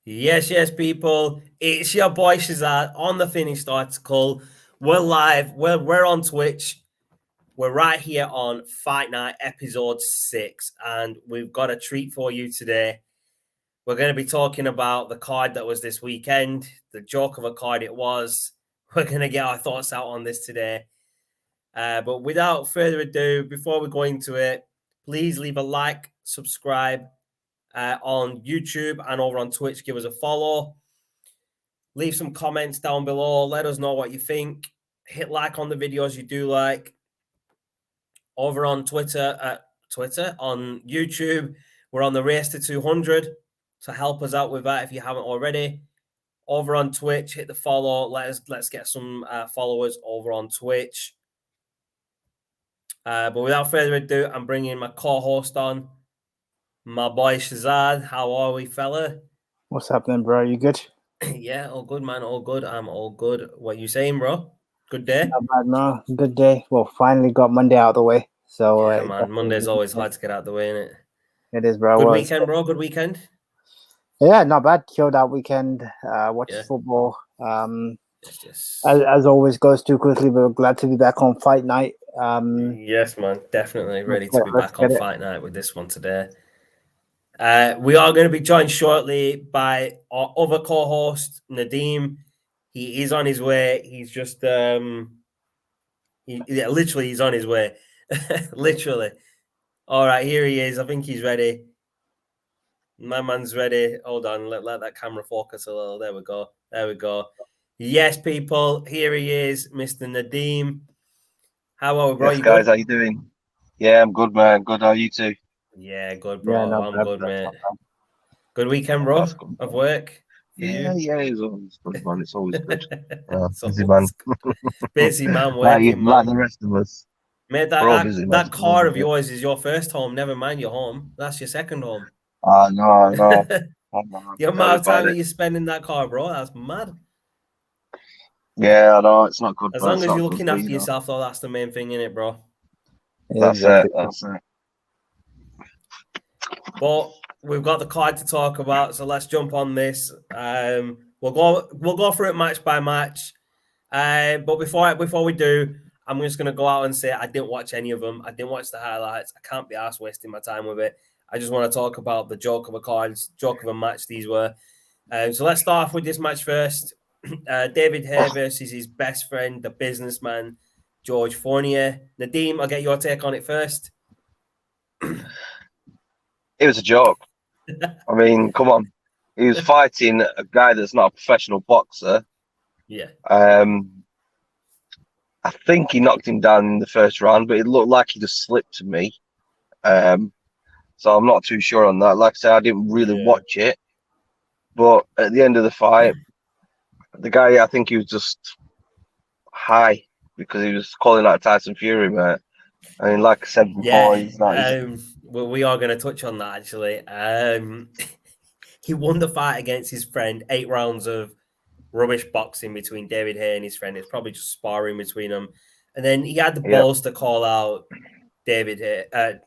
Yes, people. It's your boy Shazad on the finished article. We're live. We're on Twitch. We're right here on Fight Night episode 6, and we've got a treat for you today. We're going to be talking about the card that was this weekend, the joke of a card it was. We're going to get our thoughts out on this today. But without further ado, before we go into it, please leave a like, subscribe, on YouTube and over on Twitch. Give us a follow. Leave some comments down below. Let us know what you think. Hit like on the videos you do like. Over on Twitter, on YouTube, we're on the race to 200. So help us out with that if you haven't already. Over on Twitch, hit the follow. Let's get some followers over on Twitch. But without further ado, I'm bringing my co-host on. My boy Shazad, how are we, fella? What's happening, bro? You good? Yeah, all good, man. All good. I'm all good. What you saying, bro? Good day? Not bad, no. Good day. Well, finally got Monday out of the way. So yeah, man. Monday's always hard to get out of the way, isn't it? It is, bro. Good weekend, bro. Good weekend. Yeah, not bad. Chilled out weekend. Watched football. As always, goes too quickly, but glad to be back on Fight Night. Yes, man. Definitely ready to be back on Fight Night with this one today. We are going to be joined shortly by our other co-host, Nadeem. He is on his way. He's just, literally, he's on his way. Literally. All right, here he is. I think he's ready. My man's ready. Hold on. Let that camera focus a little. There we go. There we go. Yes, people. Here he is, Mr. Nadeem. How are we, bro? Yes, guys. Good? How you doing? Yeah, I'm good, man. Good. How are you too? Yeah, good, bro. Yeah, I'm good, mate. Good weekend, bro, of work? Yeah, it's always good, man. It's always good. Busy man. Busy man, working, man. Like the rest of us. Mate, that car of yours is your first home. Never mind your home. That's your second home. No. The amount of time that you spend in that car, bro, that's mad. Yeah, I know. It's not good. As long as you're looking after yourself, though, that's the main thing, innit, bro? That's it. But we've got the card to talk about, so let's jump on this. We'll go through it match by match. But before we do, I'm just gonna go out and say I didn't watch any of them. I didn't watch the highlights. I can't be arsed wasting my time with it. I just want to talk about the joke of a cards, joke of a match these were. So let's start off with this match first. David Haye versus his best friend, the businessman, Joe Fournier. Nadeem, I'll get your take on it first. It was a joke. I mean, come on. He was fighting a guy that's not a professional boxer. Yeah. I think he knocked him down in the first round, but it looked like he just slipped to me. So I'm not too sure on that. Like I said, I didn't really watch it. But at the end of the fight, the guy, I think he was just high because he was calling out Tyson Fury, mate. I mean, like I said before, he's not. Well, we are going to touch on that, actually. He won the fight against his friend, 8 rounds of rubbish boxing between David Haye and his friend. It's probably just sparring between them. And then he had the balls to call out David Haye.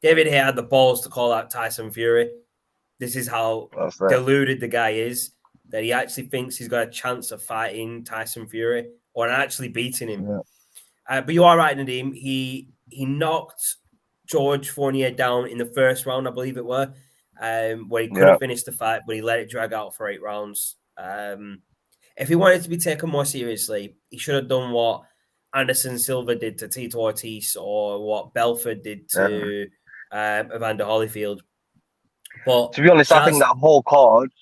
David Haye had the balls to call out Tyson Fury. This is how deluded the guy is, that he actually thinks he's got a chance of fighting Tyson Fury or actually beating him. Yeah. But you are right, Nadeem. He knocked George Fournier down in the first round, I believe it were, where he couldn't finish the fight, but he let it drag out for 8 rounds. If he wanted to be taken more seriously, he should have done what Anderson Silva did to Tito Ortiz or what Belfort did to Evander Holyfield. But to be honest, I think that whole card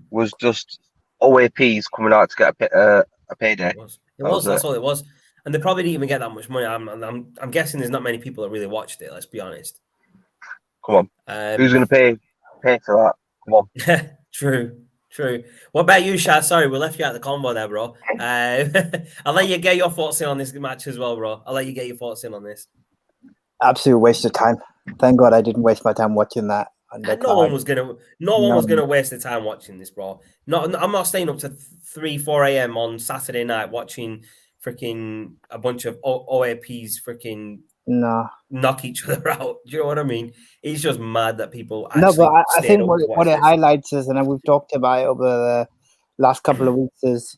was just OAPs coming out to get a payday. That's all it was. And they probably didn't even get that much money. I'm guessing there's not many people that really watched it, let's be honest. Come on. Who's going to pay for that? Come on. True. What about you, Shaz? Sorry, we left you out of the convo there, bro. I'll let you get your thoughts in on this match as well, bro. I'll let you get your thoughts in on this. Absolute waste of time. Thank God I didn't waste my time watching that. No one was gonna waste the time watching this, bro. I'm not staying up to 3-4 a.m. on Saturday night watching freaking a bunch of OAPs freaking No. knock each other out. Do you know what I mean? It's just mad that people No, but actually I stayed think up to watch what it this. highlights is, and we've talked about it over the last couple of weeks, is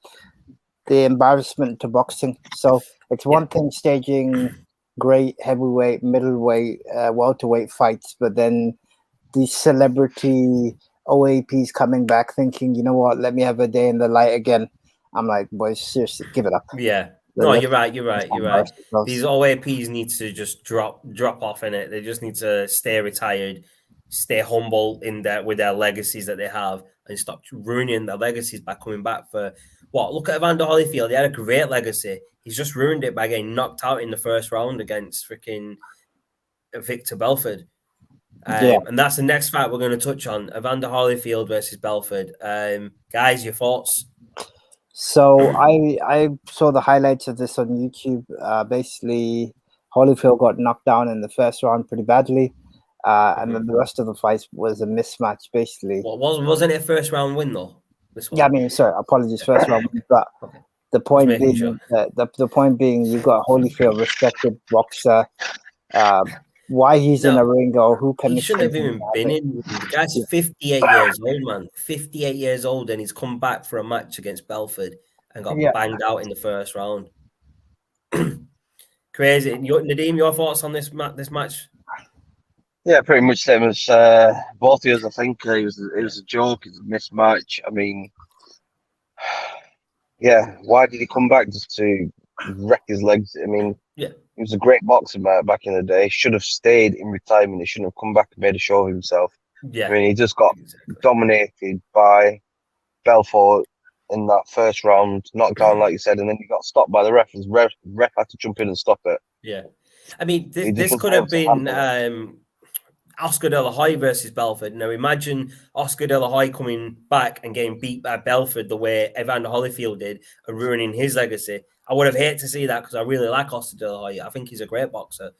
the embarrassment to boxing. So it's one thing staging great heavyweight, middleweight, welterweight fights, but then these celebrity OAPs coming back thinking, you know what, let me have a day in the light again. I'm like, boys, seriously, give it up. Yeah. No, you're right. You're right. You're right. Themselves. These OAPs need to just drop off in it. They just need to stay retired, stay humble in that with their legacies that they have, and stop ruining their legacies by coming back for what? Look at Evander Holyfield. He had a great legacy. He's just ruined it by getting knocked out in the first round against freaking Victor Belfort. And that's the next fight we're going to touch on: Evander Holyfield versus Belfort. Guys, your thoughts? So I saw the highlights of this on YouTube. Basically, Holyfield got knocked down in the first round pretty badly, and then the rest of the fight was a mismatch. Basically, wasn't it a first round win though? This one? Yeah, I mean, sorry, apologies, first round, but the point being, the point being, you got Holyfield, respected boxer. Why he's in a ring or who can he shouldn't have even been in. The guy's 58 years old, man. 58 years old, and he's come back for a match against Belfort and got banged out in the first round. Crazy. Nadeem, your thoughts on this match? Yeah, pretty much same as both of us. I think it was a joke. It's a mismatch. I mean, yeah, why did he come back just to wreck his legs? I mean, he was a great boxer, man, back in the day. Should have stayed in retirement. He shouldn't have come back and made a show of himself. Yeah, I mean, he just got dominated by Belfort in that first round, knocked down, like you said, and then he got stopped by the ref. The ref had to jump in and stop it. Yeah, I mean, this could have been Oscar De La Hoya versus Belfort. Now, imagine Oscar De La Hoya coming back and getting beat by Belfort the way Evander Holyfield did and ruining his legacy. I would have hated to see that because I really like Oscar De La Hoya. I think he's a great boxer.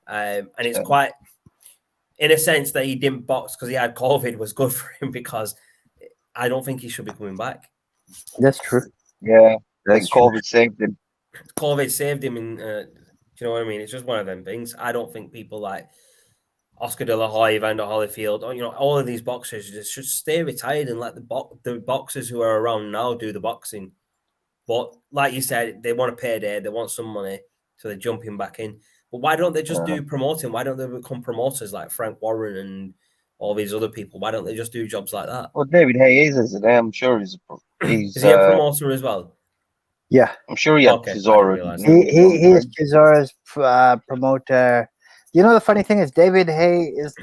And it's quite, in a sense, that he didn't box because he had COVID was good for him because I don't think he should be coming back. That's true. Yeah, I think COVID saved him. COVID saved him. Do you know what I mean? It's just one of them things. I don't think people like Oscar De La Hoya, Evander Holyfield, all of these boxers just should stay retired and let the boxers who are around now do the boxing. But like you said, they want a payday, they want some money, so they're jumping back in. But why don't they just do promoting? Why don't they become promoters like Frank Warren and all these other people? Why don't they just do jobs like that? Well, David Haye isn't he? I'm sure he's is he a promoter as well? Yeah, I'm sure he had Chisora. He is Chisora's promoter. You know, the funny thing is, David Haye is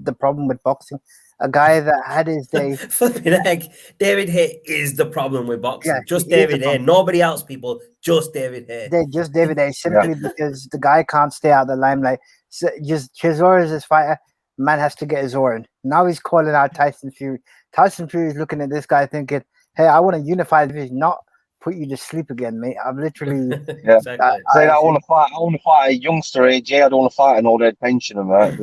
the problem with boxing. A guy that had his day. Flipping heck, David Haye is the problem with boxing. Yeah, just David Haye. Nobody else, people. Just David Haye. Just David Haye, simply because the guy can't stay out of the limelight. So just Chisora is his fighter. Man has to get his oar in. Now he's calling out Tyson Fury. Tyson Fury is looking at this guy thinking, hey, I want to unify the division, not put you to sleep again, mate. I'm literally saying I want to fight a youngster AJ. I don't want to fight an old head pensioner, mate.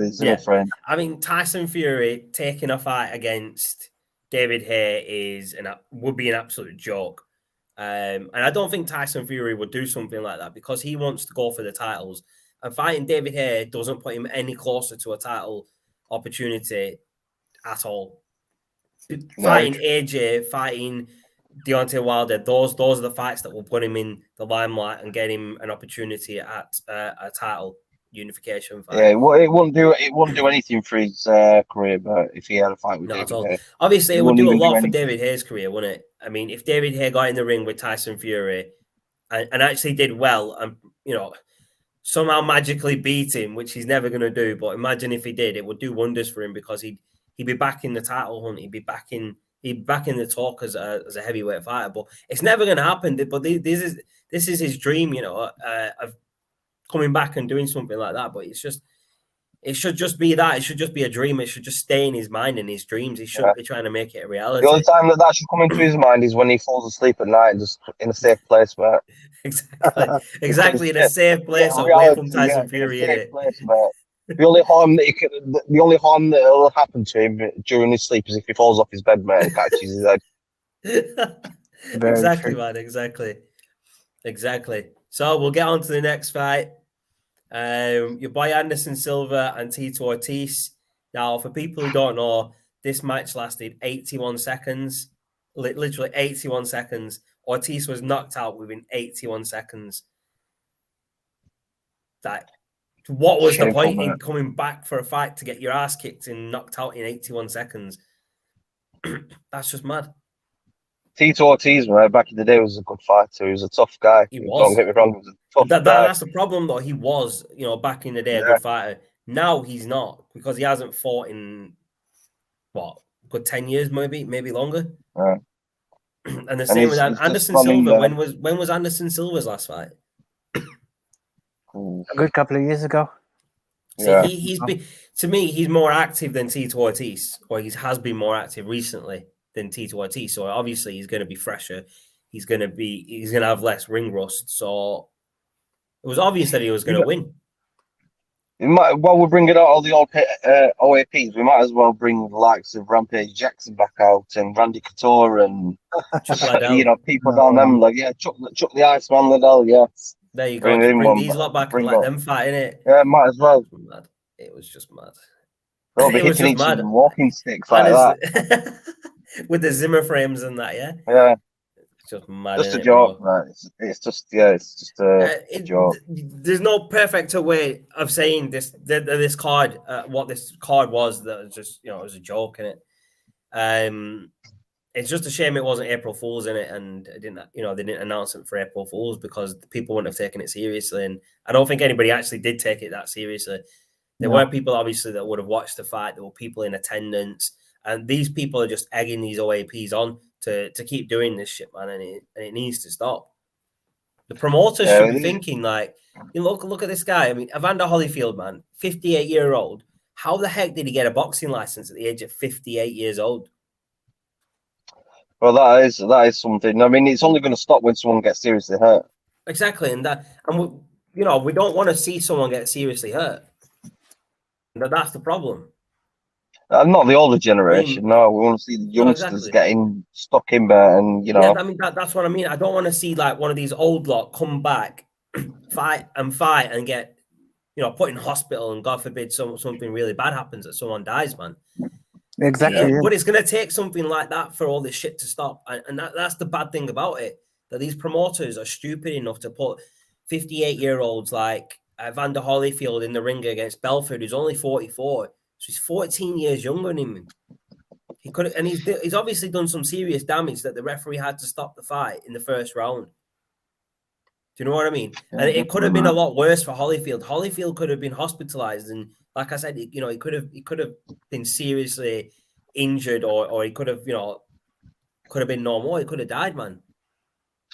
Friend. I mean, Tyson Fury taking a fight against David Haye would be an absolute joke. And I don't think Tyson Fury would do something like that because he wants to go for the titles. And fighting David Haye doesn't put him any closer to a title opportunity at all. Fighting AJ, fighting Deontay Wilder, those are the fights that will put him in the limelight and get him an opportunity at a title unification fight. Yeah, well, it wouldn't do anything for his career, but if he had a fight with David Haye. Obviously, it would do a lot for David Haye's career, wouldn't it? I mean, if David Haye got in the ring with Tyson Fury and actually did well and, somehow magically beat him, which he's never going to do, but imagine if he did, it would do wonders for him because he'd be back in the title hunt. He'd be back in the talk as a heavyweight fighter, but it's never going to happen. But this is his dream, of coming back and doing something like that. But it should just be that. It should just be a dream. It should just stay in his mind and his dreams. He shouldn't be trying to make it a reality. The only time that should come into his mind is when he falls asleep at night, just in a safe place, mate. Exactly, in a safe place away from Tyson Fury. The only harm that will happen to him during his sleep is if he falls off his bed, mate, and catches his head. Exactly, man. Exactly. So we'll get on to the next fight. Your boy Anderson Silva and Tito Ortiz. Now, for people who don't know, this match lasted 81 seconds. Literally 81 seconds. Ortiz was knocked out within 81 seconds. What was the point in coming back for a fight to get your ass kicked and knocked out in 81 seconds? That's just mad. Tito Ortiz, man, back in the day, was a good fighter. He was a tough guy. He was. Don't get me wrong, he was a tough guy. That's the problem, though. He was, back in the day, a good fighter. Now he's not, because he hasn't fought in, what, good 10 years, maybe longer. Yeah. And the same with Anderson Silva. When was Anderson Silva's last fight? A good couple of years ago. So he's been, to me, he's more active than Tito Ortiz, or he has been more active recently than Tito Ortiz. So obviously he's going to be fresher. He's going to have less ring rust. So it was obvious that he was going to win. While we're bringing out all the old OAPs, we might as well bring the likes of Rampage Jackson back out and Randy Couture and people down them. Like, Chuck the Iceman Liddell, yes. There you go. Bring these lot back and let them fight in it. Yeah, might as well. It was just mad. They'll be hitting each other walking sticks like that. With the Zimmer frames and that, yeah? Yeah. It's just mad. Just a joke, man. It's just a joke. There's no perfect way of saying this card, what this card was, that was just, it was a joke, innit? It's just a shame it wasn't April Fool's in it, and they didn't announce it for April Fool's, because people wouldn't have taken it seriously. And I don't think anybody actually did take it that seriously. There weren't people, obviously, that would have watched the fight. There were people in attendance, and these people are just egging these OAPs on to keep doing this shit, man, and it needs to stop. The promoters should be thinking, like, look at this guy. I mean, Evander Holyfield, man, 58-year-old. How the heck did he get a boxing license at the age of 58 years old? Well, that is something. I mean, it's only going to stop when someone gets seriously hurt. Exactly, and we don't want to see someone get seriously hurt. That's the problem. Not the older generation. No, we want to see the youngsters getting stuck in there, and Yeah, I mean that's what I mean. I don't want to see like one of these old lot come back, fight and get put in hospital, and God forbid something really bad happens, that someone dies, man. Exactly. Yeah. But it's going to take something like that for all this shit to stop. And that's the bad thing about it, that these promoters are stupid enough to put 58-year-olds like Evander Holyfield in the ring against Belfort, who's only 44. So he's 14 years younger than him. He could, and he's obviously done some serious damage that the referee had to stop the fight in the first round. Do you know what I mean? And it could have been a lot worse for Holyfield. Holyfield could have been hospitalized, and like I said, he could have been seriously injured, or he could have been no more. He could have died, man.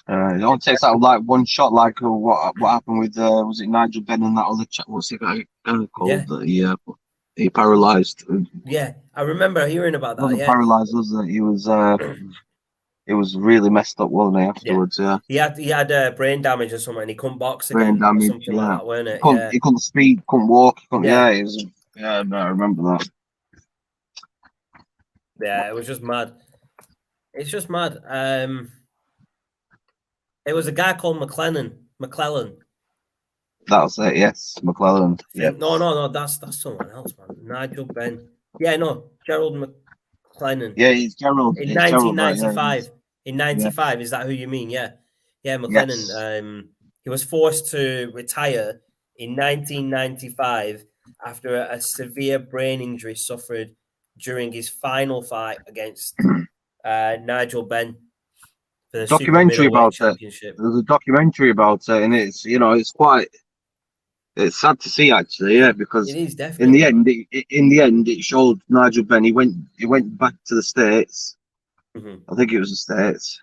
It only takes out like one shot, like what happened with was it Nigel Benn and that other chap? What's the guy called? Yeah. He paralyzed. Yeah, I remember hearing about that. Wasn't paralyzed, was it? He was. It was really messed up, wasn't he? Afterwards, yeah. He had brain damage or something, and he couldn't box again. Brain damage, or something like that, weren't it? He couldn't speak, couldn't walk. He was. Yeah, no, I remember that. Yeah, it was just mad. It's just mad. It was a guy called McClellan. That's it. Yes, McClellan. Yeah. No. That's someone else, man. Nigel Benn. Yeah, no, Gerald McClellan. Yeah, he's Gerald. In 1995. In 95, is that who you mean? Yeah. Yeah, McClellan. Yes. He was forced to retire in 1995 after a severe brain injury suffered during his final fight against Nigel Benn. Documentary about it. There's a documentary about it, and it's it's sad to see, actually, because it is definitely in the end it showed Nigel Benn. He went back to the States. Mm-hmm. I think it was the States.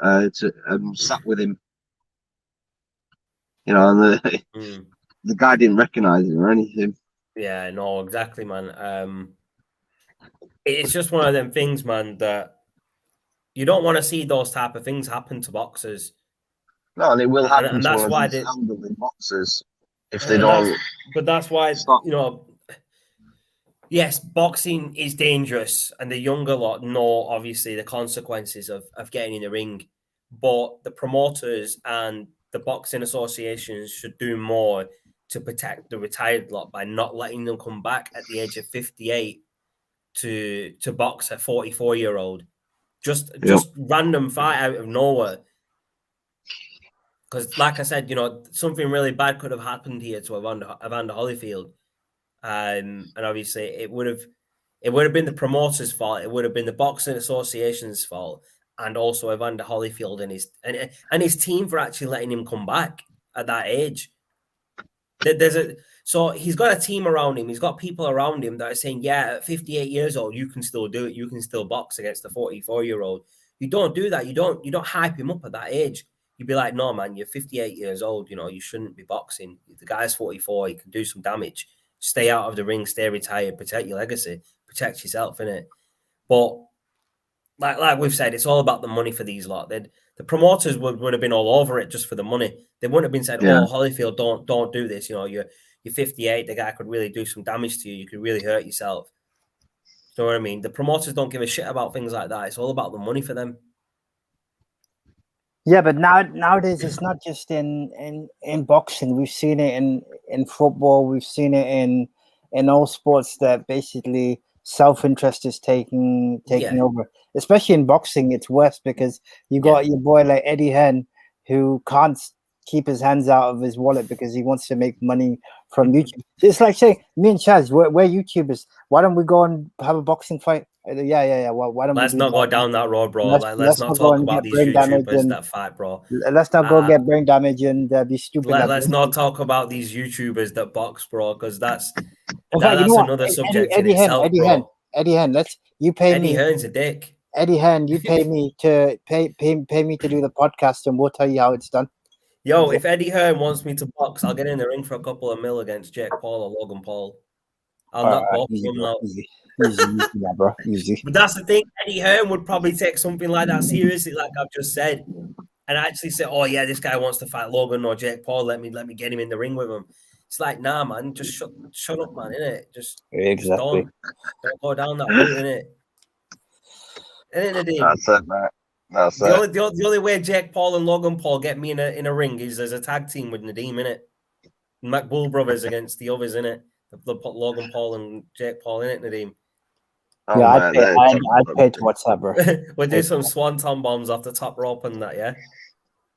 To sat with him. And the guy didn't recognize him or anything. Yeah, no, exactly, man. It's just one of them things, man, that you don't want to see those type of things happen to boxers. No, and it will happen and to that's why elderly boxers if they don't. But that's why yes, boxing is dangerous, and the younger lot know obviously the consequences of getting in the ring. But the promoters and the boxing associations should do more to protect the retired lot by not letting them come back at the age of 58 to box a 44-year-old. Just random fight out of nowhere. Because, like I said, something really bad could have happened here to Evander Holyfield, and obviously it would have been the promoter's fault. It would have been the Boxing Association's fault, and also Evander Holyfield and his team for actually letting him come back at that age. So he's got a team around him. He's got people around him that are saying, yeah, at 58 years old, you can still do it. You can still box against a 44-year-old. You don't do that. You don't hype him up at that age. You'd be like, no, man, you're 58 years old. You shouldn't be boxing. The guy's 44. He can do some damage. Stay out of the ring. Stay retired. Protect your legacy. Protect yourself, innit? But like we've said, it's all about the money for these lot. The promoters would have been all over it just for the money. They wouldn't have been said, "Oh, Holyfield, don't do this." You're 58. The guy could really do some damage to you. You could really hurt yourself. You know what I mean? The promoters don't give a shit about things like that. It's all about the money for them. Yeah, but nowadays it's not just in boxing. We've seen it in football. We've seen it in all sports that basically self-interest is taking over. Especially in boxing, it's worse because you got your boy like Eddie Hearn who can't keep his hands out of his wallet because he wants to make money from YouTube. It's like saying, me and Chaz, we're YouTubers. Why don't we go and have a boxing fight? Yeah. Well, why don't let's we not go down that road, bro? Let's not talk about these YouTubers that fight, bro. Let's not go get brain damage and be stupid. Let's not talk about these YouTubers that box, bro, because that's another subject in itself, bro. Eddie Hearn, you pay me. Eddie Hearn's a dick. Eddie Hearn, you pay me to pay me to do the podcast, and we'll tell you how it's done. Yo, if Eddie Hearn wants me to box, I'll get in the ring for a couple of mil against Jake Paul or Logan Paul. I'll knock both of them out. Easy, bro. Easy. But that's the thing. Eddie Hearn would probably take something like that seriously, like I've just said, and actually say, "Oh yeah, this guy wants to fight Logan or Jake Paul. Let me get him in the ring with him." It's like, nah, man, just shut up, man, innit? Just don't go down that route, innit? That's it, man. That's the only way Jake Paul and Logan Paul get me in a ring is as a tag team with Nadeem, innit? McBull brothers against the others, innit? The Logan Paul and Jake Paul, innit, Nadeem? Yeah, I'd pay to watch that, bro. We'll do some swanton bombs off the top rope and that, yeah?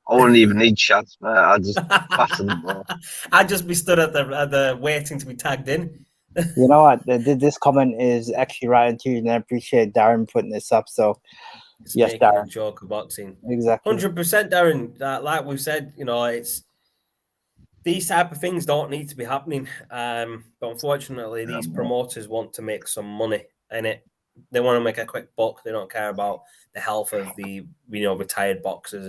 I wouldn't even need shots, man. I'd just pass them, bro. I'd just be stood at the waiting to be tagged in. You know what? This comment is actually right on Tuesday, and I appreciate Darren putting this up. So, yes, Darren. A joke of boxing. Exactly. 100%, Darren. Like we've said, it's these type of things don't need to be happening. But unfortunately, these promoters want to make some money in it. They want to make a quick buck. They don't care about the health of the retired boxers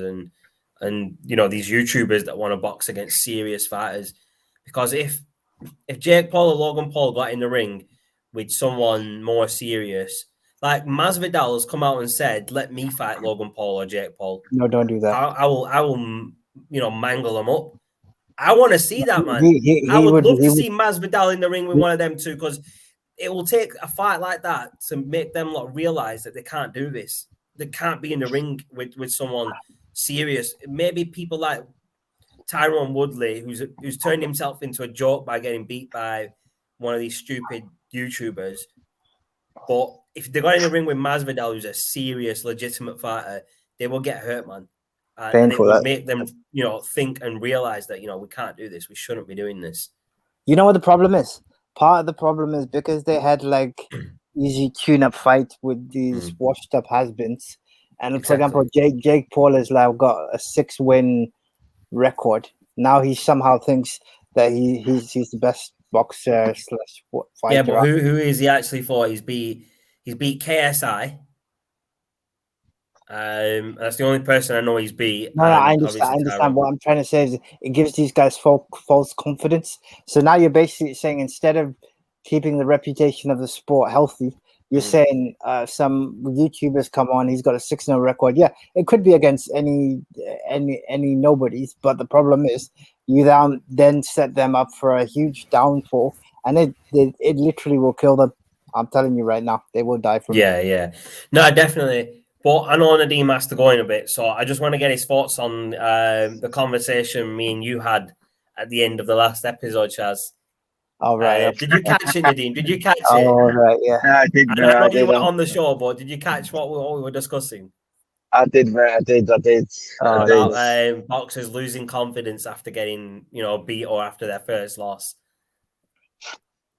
and these YouTubers that want to box against serious fighters. Because if Jake Paul or Logan Paul got in the ring with someone more serious, like Masvidal has come out and said, "Let me fight Logan Paul or Jake Paul." No, don't do that. I will mangle them up. I want to see that, man. I would love to see Masvidal in the ring with one of them too, because it will take a fight like that to make them realize that they can't do this. They can't be in the ring with someone serious. Maybe people like Tyrone Woodley, who's turned himself into a joke by getting beat by one of these stupid YouTubers. But if they got in the ring with Masvidal, who's a serious, legitimate fighter, they will get hurt, man. And it would make them, think and realize that, we can't do this. We shouldn't be doing this. You know what the problem is? Part of the problem is because they had easy tune-up fights with these washed-up has-beens. And for example, Jake Paul has got a 6-win record. Now he somehow thinks that he's the best boxer / fighter. Yeah, but who is he actually for? He's beat KSI. That's the only person I know he's beat. No, I understand. What I'm trying to say is it gives these guys false confidence. So now you're basically saying instead of keeping the reputation of the sport healthy, you're saying some YouTubers come on, he's got a 6-0 record. Yeah, it could be against any nobodies, but the problem is you then set them up for a huge downfall, and it literally will kill them. I'm telling you right now, they will die from it. Yeah. No, definitely. But I know Nadeem has to go in a bit, so I just want to get his thoughts on the conversation me and you had at the end of the last episode, Chaz. All right. Did you catch it, Nadeem? Did you catch it? Oh, right, yeah. I did, I know you weren't on the show, but did you catch what we were discussing? I did. About boxers losing confidence after getting, beat or after their first loss.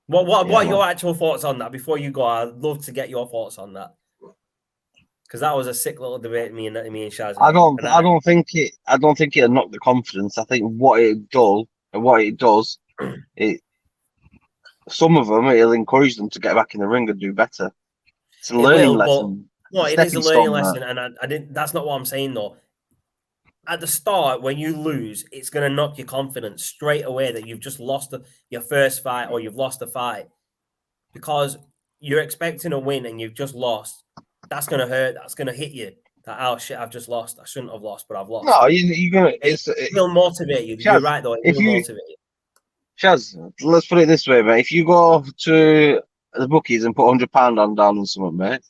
What are your actual thoughts on that? Before you go, I'd love to get your thoughts on that. Because that was a sick little debate, me and Shaz. I don't think it'll knock the confidence. I think what it does, some of them it'll encourage them to get back in the ring and do better. It's a learning lesson. No, it is a learning lesson, and I didn't. That's not what I'm saying though. At the start, when you lose, it's going to knock your confidence straight away that you've just lost your first fight or you've lost a fight, because you're expecting a win and you've just lost. That's going to hurt. That's going to hit you. That, oh shit, I've just lost. I shouldn't have lost, but I've lost. No, you're gonna. It will motivate you. Shaz, you're right though. It will motivate you. Shaz, let's put it this way, mate. If you go to the bookies and put £100 down on something, mate,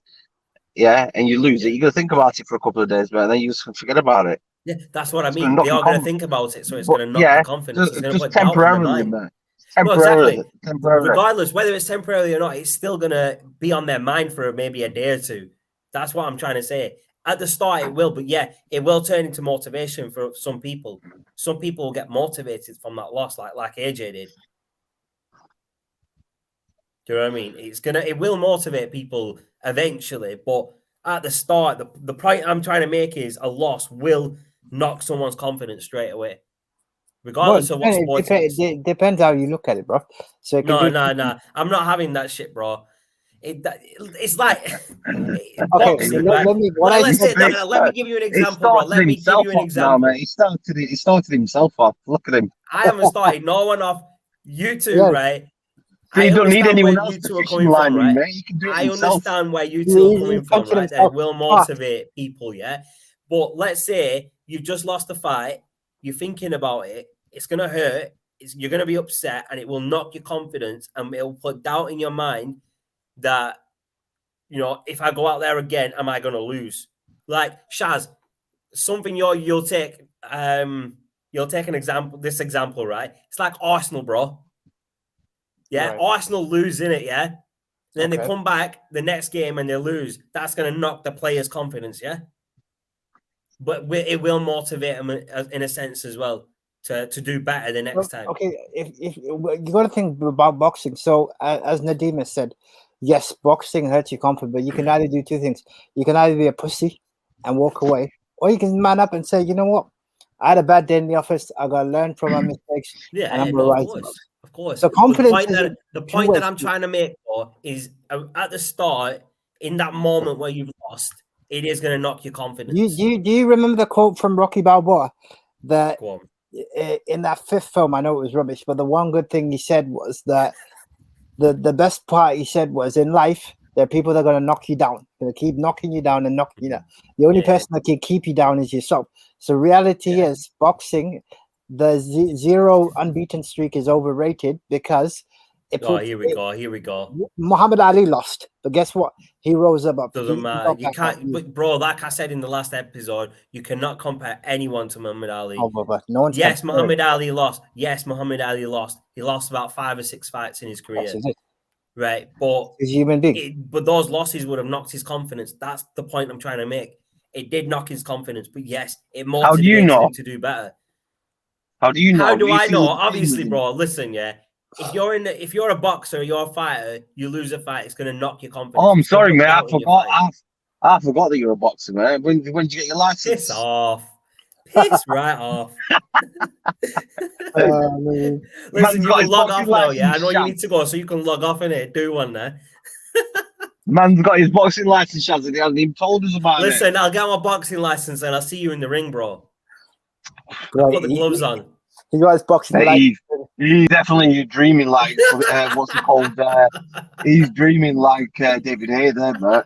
yeah, and you lose it, you're gonna think about it for a couple of days, mate, and then you just forget about it. Yeah, that's what I mean. They are going to think about it, so it's going to knock the confidence. It's going to put temporarily, doubt man. Temporarily. Regardless, whether it's temporarily or not, it's still going to be on their mind for maybe a day or two. That's what I'm trying to say. At the start, it will, but yeah, it will turn into motivation for some people. Some people will get motivated from that loss, like AJ did. Do you know what I mean? It will motivate people eventually, but at the start, the point I'm trying to make is a loss will knock someone's confidence straight away, regardless of what sport it is. It depends how you look at it, bro. So no. I'm not having that shit, bro. It's like boxing. Let me give you an example, bro. Let me give you an example. Now, he started himself off. Look at him. I haven't started no one off. You two, right? So you don't need anyone else to coming from, right? Mate. You can do it yourself. Understand where you two are coming from, right? That will motivate people, yeah? But let's say you've just lost a fight, you're thinking about it, it's going to hurt, you're going to be upset, and it will knock your confidence, and it will put doubt in your mind that, if I go out there again, am I going to lose? Like, Shaz, something you'll take an example, this example, right? It's like Arsenal, bro. Yeah, right. Arsenal lose in it, yeah? Then they come back the next game and they lose. That's going to knock the players' confidence, yeah? But it will motivate them in a sense as well to do better the next time. Okay, if you got to think about boxing. So, as Nadeem has said, yes, boxing hurts your confidence, but you can either do two things. You can either be a pussy and walk away, or you can man up and say, you know what? I had a bad day in the office. I got to learn from my mistakes, and I'm going to rise up. Of course. So confidence. The point that I'm trying to make is at the start, in that moment where you've lost, it is going to knock your confidence. Do you remember the quote from Rocky Balboa that in that fifth film? I know it was rubbish, but the one good thing he said was that the best part he said was, in life, there are people that are going to knock you down. They're going to keep knocking you down and knocking you down. The only person that can keep you down is yourself. So reality is boxing. The zero unbeaten streak is overrated because here we go. Muhammad Ali lost, but guess what? He rose up. Doesn't matter. You can't, but bro. Like I said in the last episode, you cannot compare anyone to Muhammad Ali. Oh, but no one's Muhammad Ali lost. Yes, Muhammad Ali lost. He lost about 5 or 6 fights in his career. Right, but he's a human being. But those losses would have knocked his confidence. That's the point I'm trying to make. It did knock his confidence, but yes, it motivated him to do better. How do you know? How do I know? Obviously, bro. Listen, yeah. If you're a boxer, you're a fighter, you lose a fight, it's going to knock your confidence. Oh, I'm sorry, mate. I forgot. I forgot that you're a boxer, man. When did you get your license? Piss off. Piss right off. Listen, you can log off now, yeah? I know you need to go, so you can log off in it. Do one there. Man's got his boxing license, Shaz, and he hasn't even told us about it. Listen, I'll get my boxing license and I'll see you in the ring, bro. I'll put the gloves on. He got his boxing license. He's definitely dreaming like, what's it called? He's dreaming like David Haye there, mate.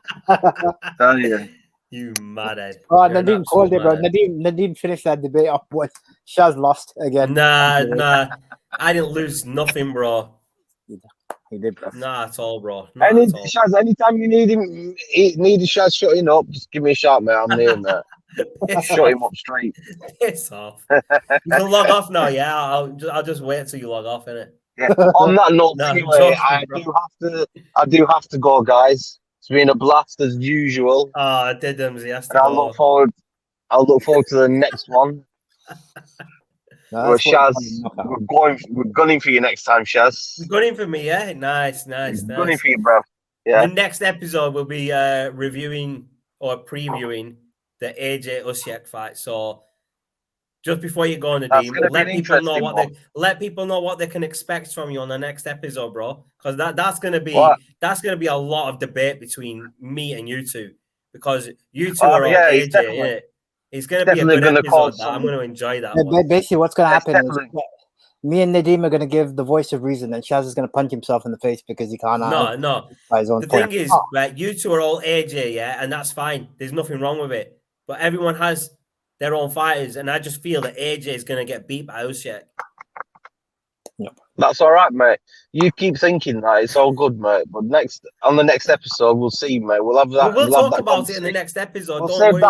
Tell you. You madhead. Oh, Nadeem called it, bro. Nadeem finished that debate off, but Shaz lost again. Nah. I didn't lose nothing, bro. He did, bro. Not at all, bro. Not at all. Shaz, anytime you need him, need Shaz shutting up, just give me a shout, mate. I'm there, mate. Shut him up straight. Piss off. You can log off now, yeah? I'll just wait till you log off, innit? Yeah. On that note, No, I'm anyway, joking, I do have to go, guys. It's been a blast as usual. Oh, Diddums, he has to And go. I'll look forward to the next one. No, Shaz, we're gunning for you next time, Shaz. You're gunning for me, yeah? Nice. Gunning for you, bro. Yeah. The next episode will be reviewing or previewing the AJ Usyk fight. So just before you go on the team, let people know what they can expect from you on the next episode, bro. Because that's gonna be a lot of debate between me and you two. Because you two are on AJ, yeah. It's gonna be a good episode. I'm gonna enjoy that one. Basically, what's gonna happen is me and Nadeem are gonna give the voice of reason, and Shaz is gonna punch himself in the face because he can't. No. The thing is, right? You two are all AJ, yeah, and that's fine. There's nothing wrong with it. But everyone has their own fighters, and I just feel that AJ is gonna get beat by Usyk. Yep. That's all right, mate. You keep thinking that it's all good, mate. But on the next episode, we'll see, mate. We'll have that. We'll talk about it in the next episode. We'll save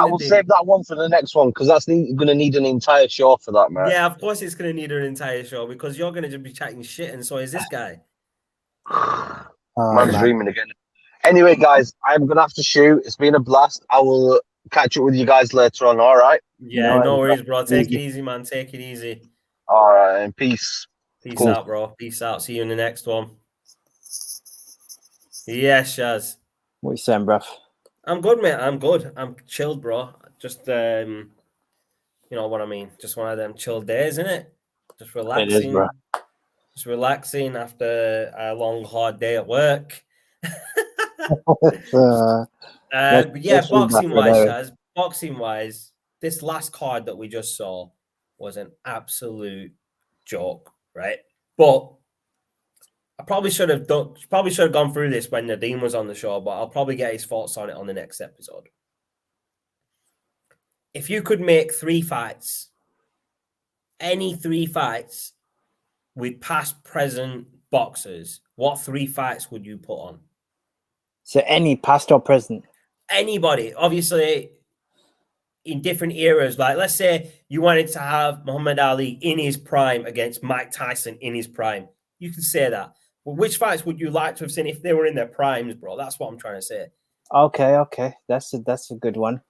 that one for the next one because that's going to need an entire show for that, mate. Yeah, of course it's going to need an entire show because you're going to just be chatting shit, and so is this guy. Man's dreaming again. Anyway, guys, I'm going to have to shoot. It's been a blast. I will catch up with you guys later on. All right? Yeah, no worries, bro. Take it easy, man. Take it easy. All right, and peace. Peace out, bro. Peace out. See you in the next one. Yeah, Shaz. What you saying, bruv? I'm good, mate. I'm good. I'm chilled, bro. Just, you know what I mean? Just one of them chill days, innit? Just relaxing. It is, bro. Just relaxing after a long, hard day at work. But yeah, boxing-wise, Shaz. Boxing-wise, this last card that we just saw was an absolute joke. Right, but I probably should have gone through this when Nadeem was on the show, but I'll probably get his thoughts on it on the next episode. If you could make 3 fights, any 3 fights with past, present boxers, what 3 fights would you put on? So any past or present? Anybody, obviously. In different eras, like let's say you wanted to have Muhammad Ali in his prime against Mike Tyson in his prime, you can say that. But which fights would you like to have seen if they were in their primes, bro? That's what I'm trying to say. Okay, that's a good one.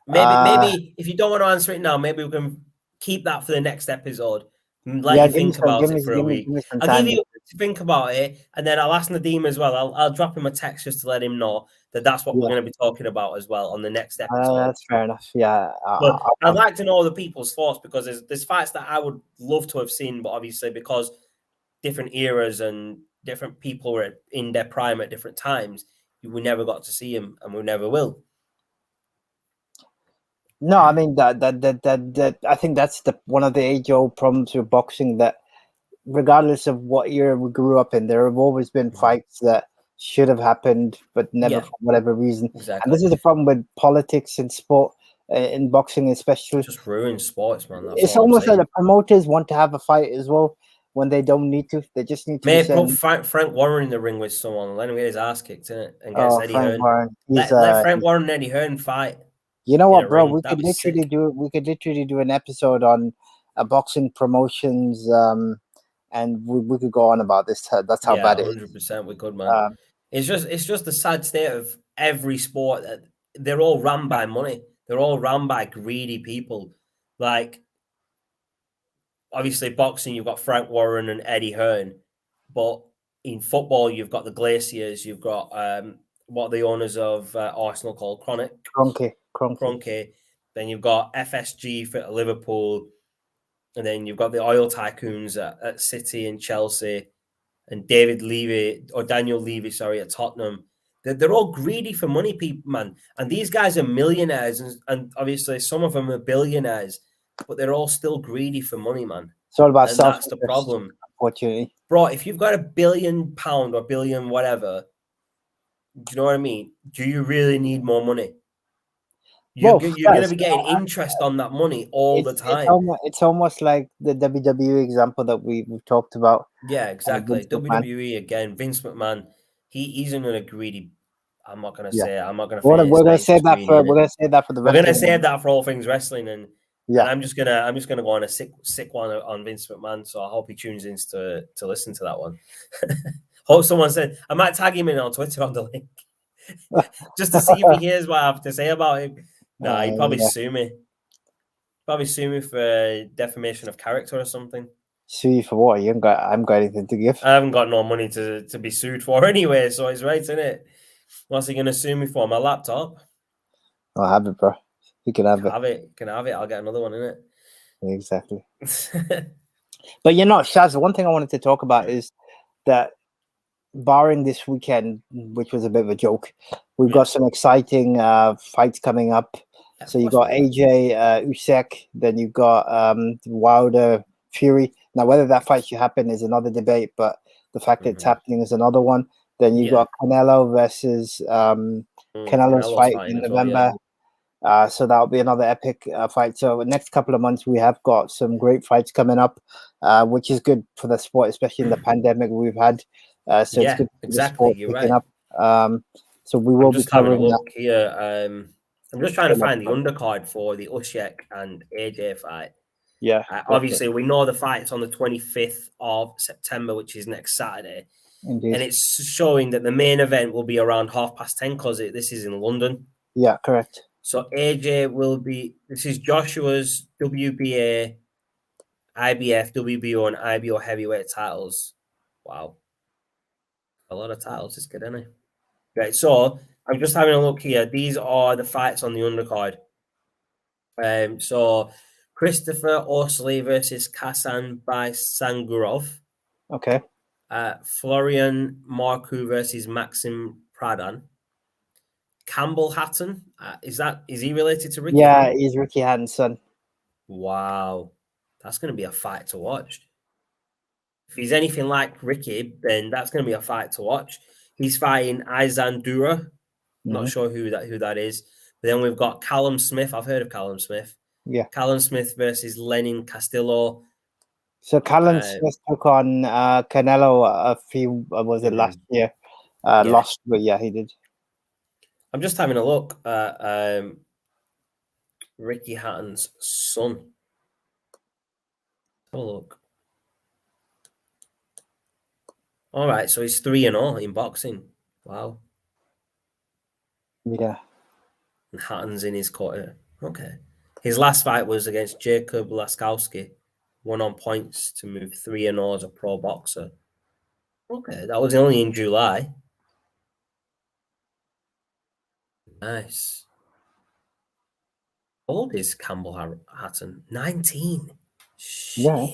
Maybe if you don't want to answer it now, maybe we can keep that for the next episode. Let you think about it for a week. I'll give you to think about it, and then I'll ask Nadeem as well. I'll drop him a text just to let him know that's what we're going to be talking about as well on the next episode. That's fair enough. Yeah, but I'd like to know the people's thoughts because there's fights that I would love to have seen, but obviously because different eras and different people were in their prime at different times, we never got to see them, and we never will. No, I mean that I think that's one of the age-old problems with boxing, that regardless of what year we grew up in, there have always been fights that should have happened but never for whatever reason. Exactly. And this is the problem with politics in sport, in boxing especially. Just ruins sports, man. It's almost like the promoters want to have a fight as well when they don't need to. They just need to. Maybe put Frank Warren in the ring with someone, let him get his ass kicked in it, and get Eddie Hearn. Let Frank Warren and Eddie Hearn fight. You know what, bro? We could literally do an episode on boxing promotions, and we could go on about this. That's how bad it is. 100% we could, man. It's just the sad state of every sport that they're all run by money. They're all run by greedy people. Like, obviously, boxing, you've got Frank Warren and Eddie Hearn, but in football, you've got the Glaciers. You've got what are the owners of Arsenal called? Kroenke. Then you've got FSG for Liverpool, and then you've got the oil tycoons at City and Chelsea, and Daniel Levy, at Tottenham. They're all greedy for money, people, man. And these guys are millionaires, and obviously some of them are billionaires, but they're all still greedy for money, man. It's all about self. That's the problem, unfortunately. Bro, if you've got £1 billion or billion whatever, do you know what I mean? Do you really need more money? You're going to be getting interest on that money all the time. It's almost like the WWE example that we've talked about. Yeah, exactly. WWE again. Vince McMahon, he's in a greedy. I'm not going to say. I'm not going to. We're going to say that for. We're going to say that for the. We're going to save that for all things wrestling, and yeah, I'm just gonna go on a sick one on Vince McMahon. So I hope he tunes in to listen to that one. Hope someone said I might tag him in on Twitter on the link, just to see if he hears what I have to say about him. Nah, he'd probably sue me. Probably sue me for defamation of character or something. Sue you for what? I haven't got anything to give. I haven't got no money to be sued for anyway, so he's right, isn't it? What's he gonna sue me for? My laptop? I'll have it, bro. You can have it. Can I have it? I'll get another one in it. Exactly. But Shaz, one thing I wanted to talk about is that barring this weekend, which was a bit of a joke, we've got some exciting fights coming up. Yeah, so you got AJ Usyk, then you've got Wilder Fury. Now, whether that fight should happen is another debate, but the fact that it's happening is another one. Then you got Canelo versus Canelo's fight in November. So that'll be another epic fight. So the next couple of months, we have got some great fights coming up, which is good for the sport, especially in the pandemic we've had. So it's good for the sport picking up. So we will be covering that here. I'm just trying to find the undercard for the Usyk and AJ fight. Yeah. Obviously, we know the fight's on the 25th of September, which is next Saturday. Indeed. And it's showing that the main event will be around 10:30 because this is in London. Yeah, correct. So AJ will be, this is Joshua's WBA, IBF, WBO, and IBO heavyweight titles. Wow. A lot of titles, it's good, isn't it? Right, so I'm just having a look here. These are the fights on the undercard. So Christopher Orsley versus Kasan Sangurov. Okay. Florian Marku versus Maxim Pradan. Campbell Hatton, is he related to Ricky? Yeah, he's Ricky Hatton's son. Wow, that's going to be a fight to watch. If he's anything like Ricky, then that's going to be a fight to watch. He's fighting Izan Dura. Not sure who that is. But then we've got Callum Smith. I've heard of Callum Smith. Yeah. Callum Smith versus Lenin Castillo. So Callum Smith took on Canelo a few, last year? Lost, but yeah, he did. I'm just having a look at Ricky Hatton's son. Have a look. All right, so he's 3-0 in boxing. Wow. Yeah. And Hatton's in his quarter. Okay. His last fight was against Jacob Laskowski, won on points to move 3-0 as a pro boxer. Okay, that was only in July. Nice. How old is Campbell Hatton? 19. Shit. Yeah.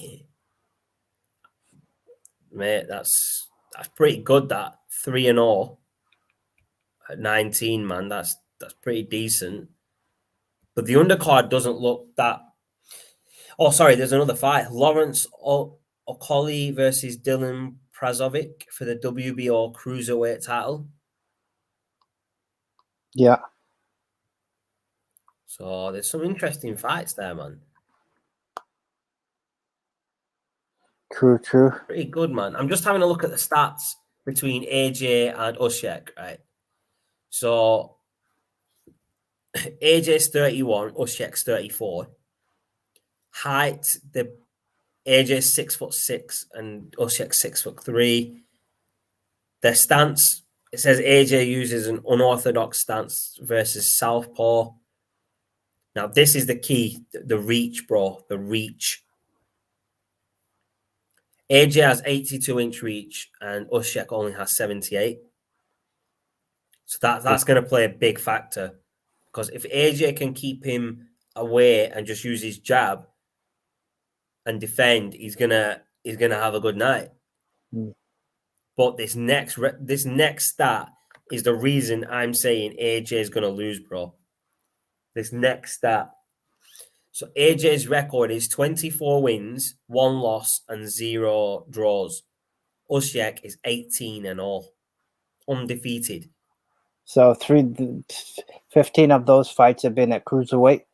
Mate, that's pretty good, that 3-0 at 19, man. That's pretty decent. But the undercard doesn't look that. Oh, sorry, there's another fight. Lawrence Okoli versus Dylan Prazovic for the WBO cruiserweight title. Yeah. So there's some interesting fights there, man. True. Pretty good, man. I'm just having a look at the stats between AJ and Usyk, right? So AJ's 31, Usyk's 34. Height, AJ's 6'6" and Usyk's 6'3". Their stance, it says AJ uses an unorthodox stance versus southpaw. Now, this is the key, the reach, bro, the reach. AJ has 82-inch reach and Usyk only has 78. So that's going to play a big factor, because if AJ can keep him away and just use his jab and defend, he's gonna have a good night. But this next stat is the reason I'm saying AJ is gonna lose, bro. This next stat. So AJ's record is 24 wins, 1 loss, and 0 draws. Usyk is 18-0, undefeated. So 15 of those fights have been at cruiserweight.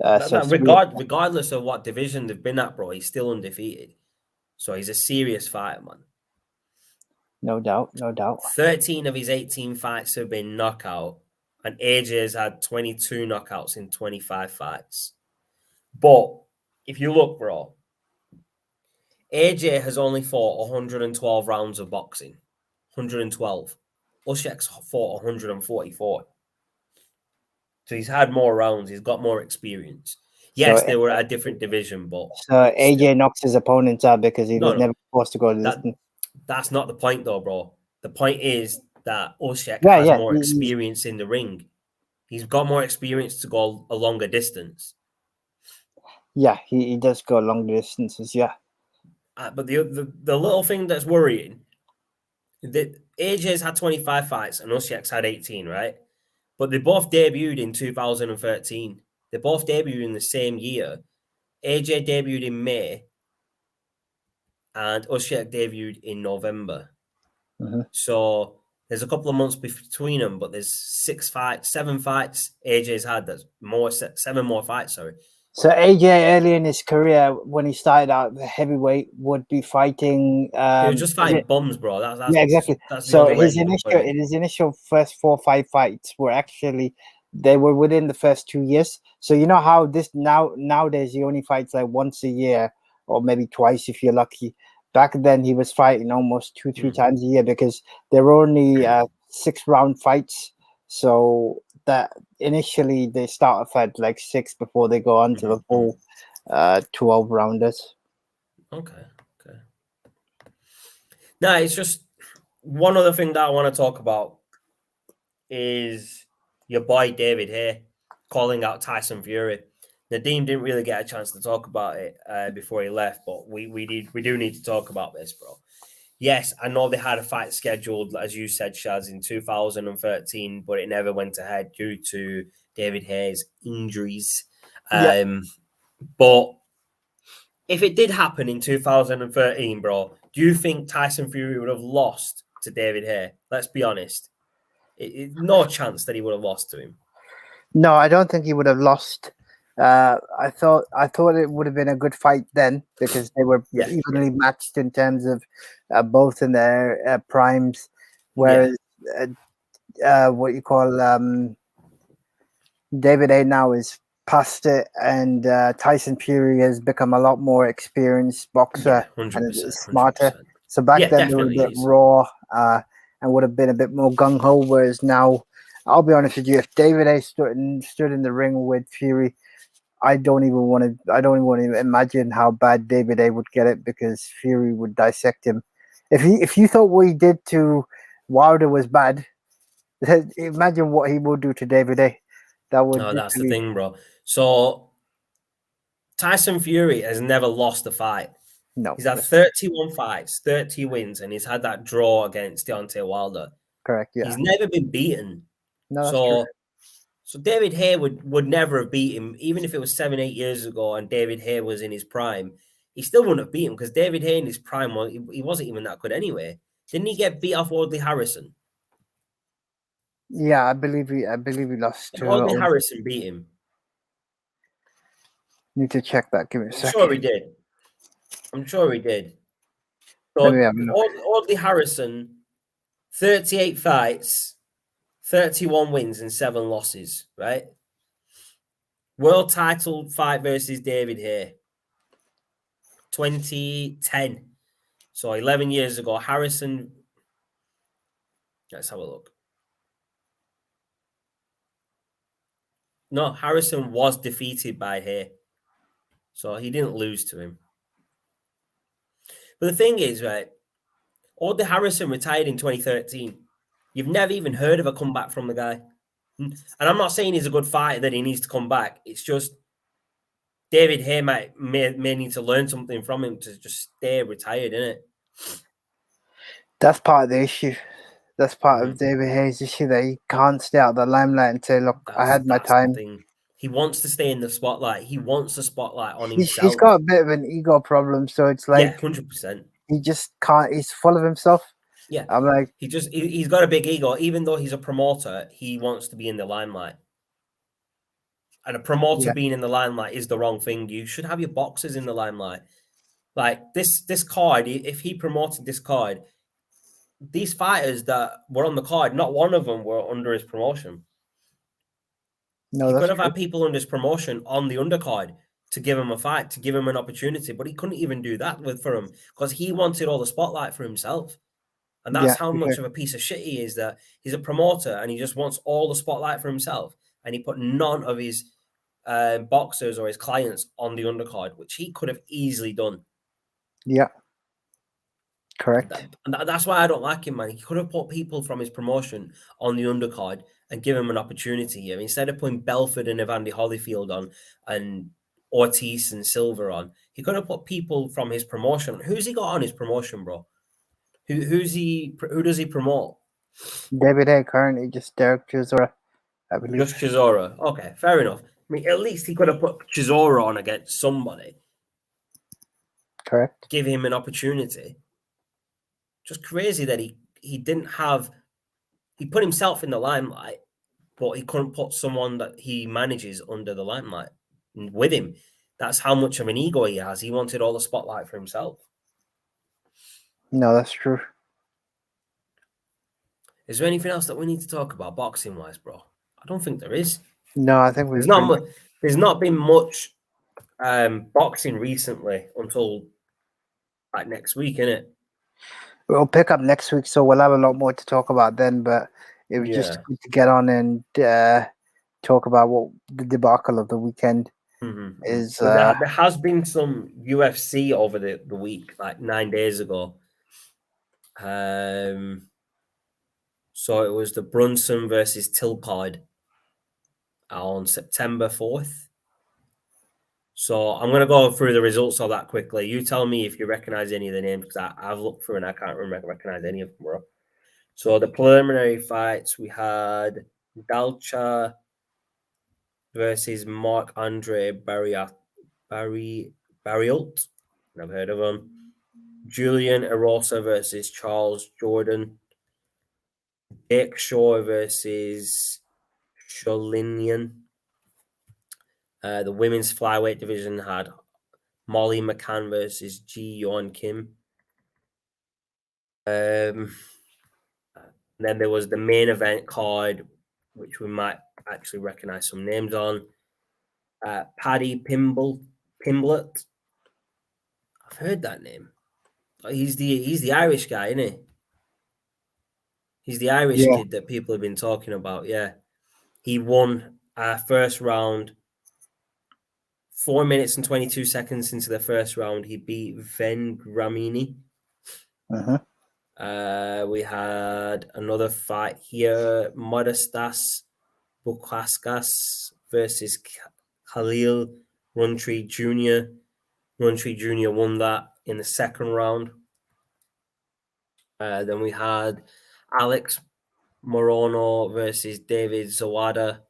Regardless of what division they've been at, bro, he's still undefeated. So he's a serious fighter, man. No doubt. 13 of his 18 fights have been knockout, and AJ's had 22 knockouts in 25 fights. But if you look, bro, AJ has only fought 112 rounds of boxing. 112. Usyak's fought 144. So he's had more rounds. He's got more experience. Yes, they were at a different division, but... So AJ knocks his opponents out because he was never forced to go to distance. That's not the point, though, bro. The point is that Usyk has more experience in the ring. He's got more experience to go a longer distance. Yeah, he does go longer distances, yeah. But the little thing that's worrying, that AJ's had 25 fights and Usyk's had 18, right? But they both debuted in 2013. They both debuted in the same year. AJ debuted in May and Usyk debuted in November. Mm-hmm. So there's a couple of months between them, but there's 7 fights AJ's had. That's more, 7 more fights, sorry. So AJ early in his career, when he started out the heavyweight, would be fighting. He was just fighting bums, bro. That's exactly. So his initial first 4 or 5 fights were actually they were within the first 2 years. So you know how this nowadays he only fights like once a year or maybe twice if you're lucky. Back then he was fighting almost 2-3 times a year because there were only 6-round fights. So that initially they start off at like 6 before they go on to the full 12 rounders. Okay. No, it's just one other thing that I want to talk about is your boy David Haye calling out Tyson Fury. Nadeem didn't really get a chance to talk about it before he left, but we do need to talk about this, bro. Yes, I know they had a fight scheduled, as you said, Shaz, in 2013, but it never went ahead due to David Haye's injuries. But if it did happen in 2013, bro, do you think Tyson Fury would have lost to David Haye? Let's be honest. No chance that he would have lost to him. No, I don't think he would have lost. I thought it would have been a good fight then because they were evenly matched in terms of both in their primes, whereas what you call David Haye now is past it, and Tyson Fury has become a lot more experienced boxer and smarter. 100%. So back then they were a bit raw and would have been a bit more gung ho. Whereas now, I'll be honest with you, if David Haye stood in the ring with Fury, I don't even want to imagine how bad David Haye would get it because Fury would dissect him. If you thought what he did to Wilder was bad, imagine what he would do to David Haye. That's the thing, bro. So Tyson Fury has never lost a fight. No, he's had 31 fights, 30 wins, and he's had that draw against Deontay Wilder. Correct. Yeah, he's never been beaten. No, that's true. So David Haye would never have beat him, even if it was 7-8 years ago and David Haye was in his prime. He still wouldn't have beat him because David Haye in his prime, he wasn't even that good anyway. Didn't he get beat off Audley Harrison? Yeah, I believe he lost to Audley Harrison beat him. Need to check that. Give me a second. I'm sure he did. So Audley Harrison, 38 fights, 31 wins and 7 losses, right? World title fight versus David Haye. 2010. So 11 years ago, Harrison. Let's have a look. No, Harrison was defeated by Haye. So he didn't lose to him. But the thing is, right, Audley Harrison retired in 2013. You've never even heard of a comeback from the guy. And I'm not saying he's a good fighter that he needs to come back. It's just David Haye may need to learn something from him to just stay retired, innit? That's part of the issue. That's part of David Haye's issue, that he can't stay out of the limelight and say, look, I had my time. He wants to stay in the spotlight. He wants the spotlight on himself. He's got a bit of an ego problem, so it's like 100%. He just can't. He's full of himself. Yeah, I'm like, he's got a big ego. Even though he's a promoter, he wants to be in the limelight. And a promoter being in the limelight is the wrong thing. You should have your boxers in the limelight. Like this card, if he promoted this card, these fighters that were on the card, not one of them were under his promotion. no, He that's could have true. had people under his promotion on the undercard to give him a fight, to give him an opportunity, but he couldn't even do that for him because he wanted all the spotlight for himself. And that's how much of a piece of shit he is, that he's a promoter and he just wants all the spotlight for himself. And he put none of his boxers or his clients on the undercard, which he could have easily done. Yeah. Correct. And that's why I don't like him, man. He could have put people from his promotion on the undercard and give him an opportunity here. Instead of putting Belfort and Evander Holyfield on and Ortiz and Silva on, he could have put people from his promotion. Who's he got on his promotion, bro? Who does he promote? David Haye currently, just Derek Chisora, I believe. Just Chisora. Okay, fair enough. I mean, at least he could have put Chisora on against somebody. Correct. Give him an opportunity. Just crazy that he didn't have. He put himself in the limelight, but he couldn't put someone that he manages under the limelight with him. That's how much of an ego he has. He wanted all the spotlight for himself. No, that's true. Is there anything else that we need to talk about boxing-wise, bro? I don't think there is. No, I think there's not been much boxing recently until like next week, innit? We'll pick up next week, so we'll have a lot more to talk about then. But it was just good to get on and talk about what the debacle of the weekend is. So there has been some UFC over the week, like 9 days ago. So it was the Brunson versus Till card on September 4th. So I'm going to go through the results of that quickly. You tell me if you recognize any of the names, because I've looked through and I can't recognize any of them, bro. So the preliminary fights, we had Dalcha versus Marc-Andre Barriault. Never heard of him. Julian Erosa versus Charles Jordan. Jake Shaw versus Sholinian. The women's flyweight division had Molly McCann versus Ji Yeon Kim. Then there was the main event card, which we might actually recognize some names on. Paddy Pimblett. I've heard that name. He's the Irish guy, isn't he? He's the Irish kid that people have been talking about. Yeah, he won first round. 4 minutes and 22 seconds into the first round, he beat Ven Gramini. We had another fight here: Modestas Bukauskas versus Khalil Runtree Jr. Runtree Jr. won that in the second round. Then we had Alex Morono versus David Zawada.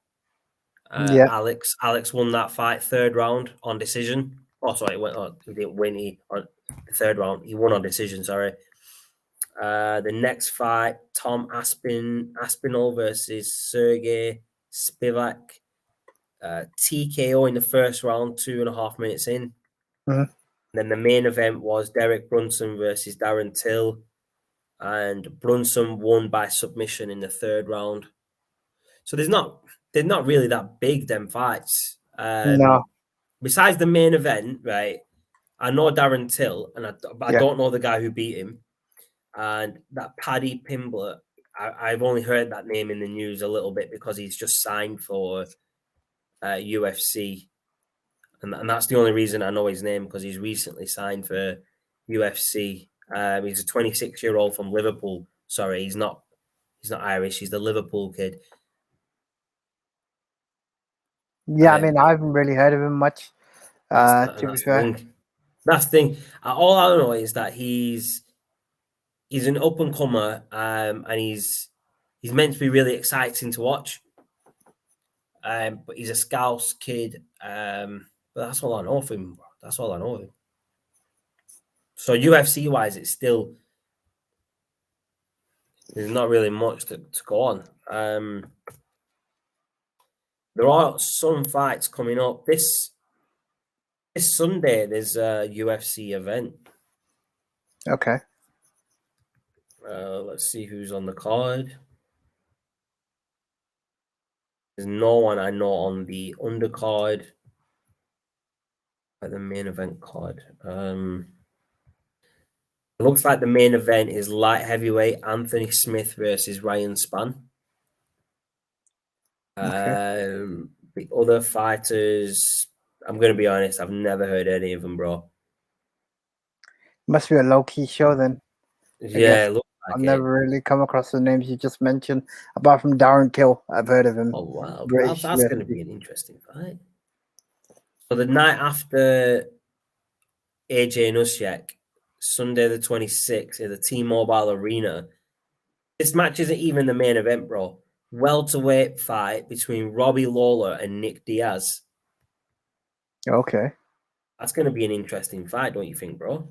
Alex won that fight third round on decision. Oh, sorry, he didn't win. He on the third round. He won on decision. Sorry. The next fight: Tom Aspinall versus Sergey Spivak. TKO in the first round, 2.5 minutes in. Then the main event was Derek Brunson versus Darren Till, and Brunson won by submission in the third round. So they're not really that big, them fights. No. Besides the main event, right? I know Darren Till, and I don't know the guy who beat him. And that Paddy Pimblett, I've only heard that name in the news a little bit because he's just signed for UFC. And that's the only reason I know his name, because he's recently signed for UFC. He's a 26-year-old from Liverpool. Sorry, he's not Irish. He's the Liverpool kid. Yeah, I mean, I haven't really heard of him much. That's the thing. All I know is that he's an up and comer, and he's meant to be really exciting to watch. But he's a Scouse kid. But that's all I know of him. That's all I know of him. So UFC wise, it's still There's not really much to go on. There are some fights coming up. This Sunday, there's a UFC event. Okay. Let's see who's on the card. There's no one I know on the undercard. At the main event card. It looks like the main event is light heavyweight Anthony Smith versus Ryan Spann. Okay. The other fighters, I'm going to be honest, I've never heard any of them, bro. Must be a low-key show then. Yeah, it looks like I've never really come across the names you just mentioned, apart from Darren Till. I've heard of him. Oh, wow. British That's going to be an interesting fight. So the night after AJ and Usyk, Sunday the 26th at the T-Mobile Arena, this match isn't even the main event, bro. Welterweight fight between Robbie Lawler and Nick Diaz. Okay. That's going to be an interesting fight, don't you think, bro?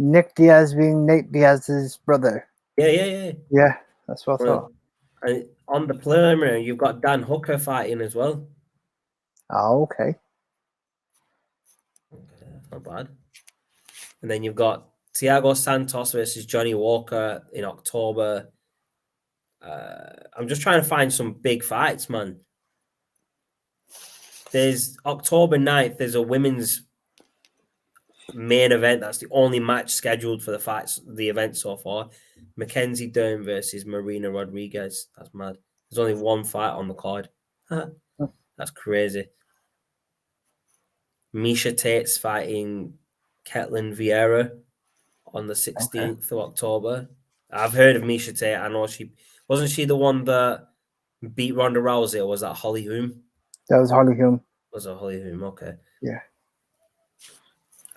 Nick Diaz being Nate Diaz's brother. Yeah. Yeah, that's what I thought. And on the preliminary, you've got Dan Hooker fighting as well. Oh, okay. Not bad. And then you've got Thiago Santos versus Johnny Walker in October. I'm just trying to find some big fights, man. There's October 9th, there's a women's main event. That's the only match scheduled for the event so far. Mackenzie Dern versus Marina Rodriguez. That's mad. There's only one fight on the card. That's crazy. Misha Tate's fighting Ketlin Vieira on the 16th of October. I've heard of Misha Tate. I know wasn't she the one that beat Ronda Rousey, or was that Holly Holm? That was Holly Holm. Was it Holly Holm? Okay. Yeah.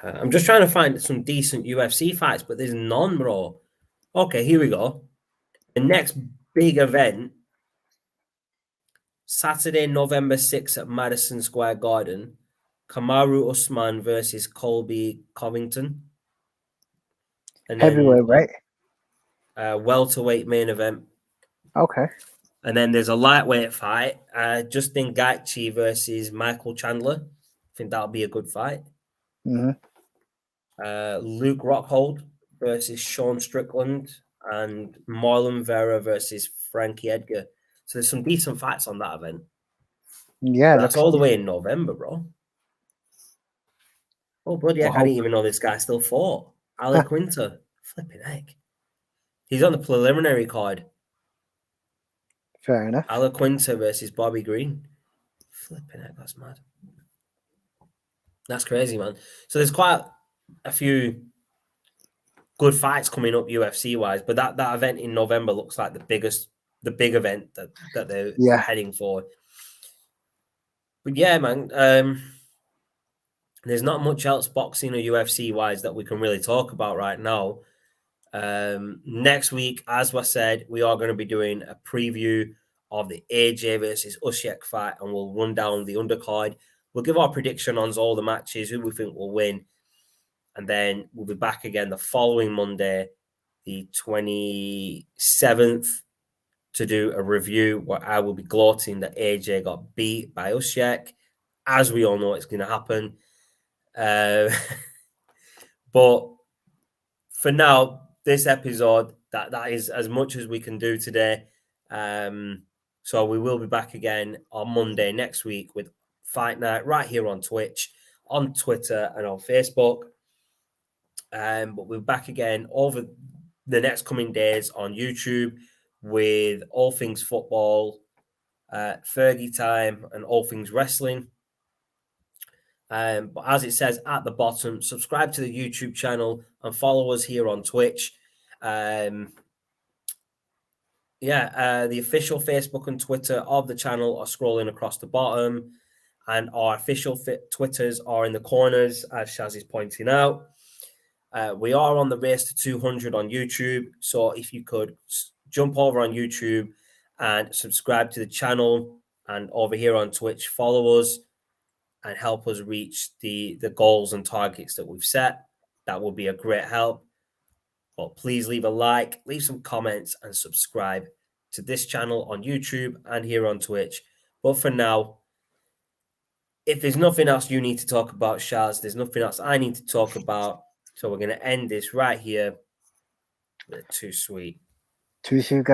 I'm just trying to find some decent UFC fights, but there's none, bro. Okay, here we go. The next big event, Saturday, November 6th at Madison Square Garden, Kamaru Usman versus Colby Covington. And Heavyweight, right? Welterweight main event. Okay. And then there's a lightweight fight, Justin Gaethje versus Michael Chandler. I think that'll be a good fight. Mm-hmm. Luke Rockhold versus Sean Strickland, and Marlon Vera versus Frankie Edgar. So there's some decent fights on that event. Yeah. That's all the way in November, bro. Oh, bloody heck, I didn't even know this guy still fought. Alec Winter. Flipping heck. He's on the preliminary card. Fair enough. Alec Winter versus Bobby Green. Flipping heck, that's mad. That's crazy, man. So there's quite a few good fights coming up UFC wise, but that event in November looks like the big event that they're heading for. But yeah, man, there's not much else boxing or UFC wise that we can really talk about right now. Next week, as I said, we are going to be doing a preview of the AJ versus Usyk fight, and we'll run down the undercard. We'll give our prediction on all the matches, who we think will win. And then we'll be back again the following Monday, the 27th, to do a review where I will be gloating that AJ got beat by Usyk. As we all know, it's going to happen. But for now, this episode, that is as much as we can do today. So we will be back again on Monday next week with Fight Night right here on Twitch, on Twitter, and on Facebook. But we're back again over the next coming days on YouTube with all things football, Fergie time, and all things wrestling. But as it says at the bottom, subscribe to the YouTube channel and follow us here on Twitch. The official Facebook and Twitter of the channel are scrolling across the bottom, and our official Twitters are in the corners, as Shaz is pointing out. We are on the race to 200 on YouTube, so if you could jump over on YouTube and subscribe to the channel, and over here on Twitch, follow us and help us reach the goals and targets that we've set, that will be a great help. But please leave a like, leave some comments, and subscribe to this channel on YouTube and here on Twitch. But for now, if there's nothing else you need to talk about, Shaz, there's nothing else I need to talk about. So we're going to end this right here with Too Sweet. Too sweet.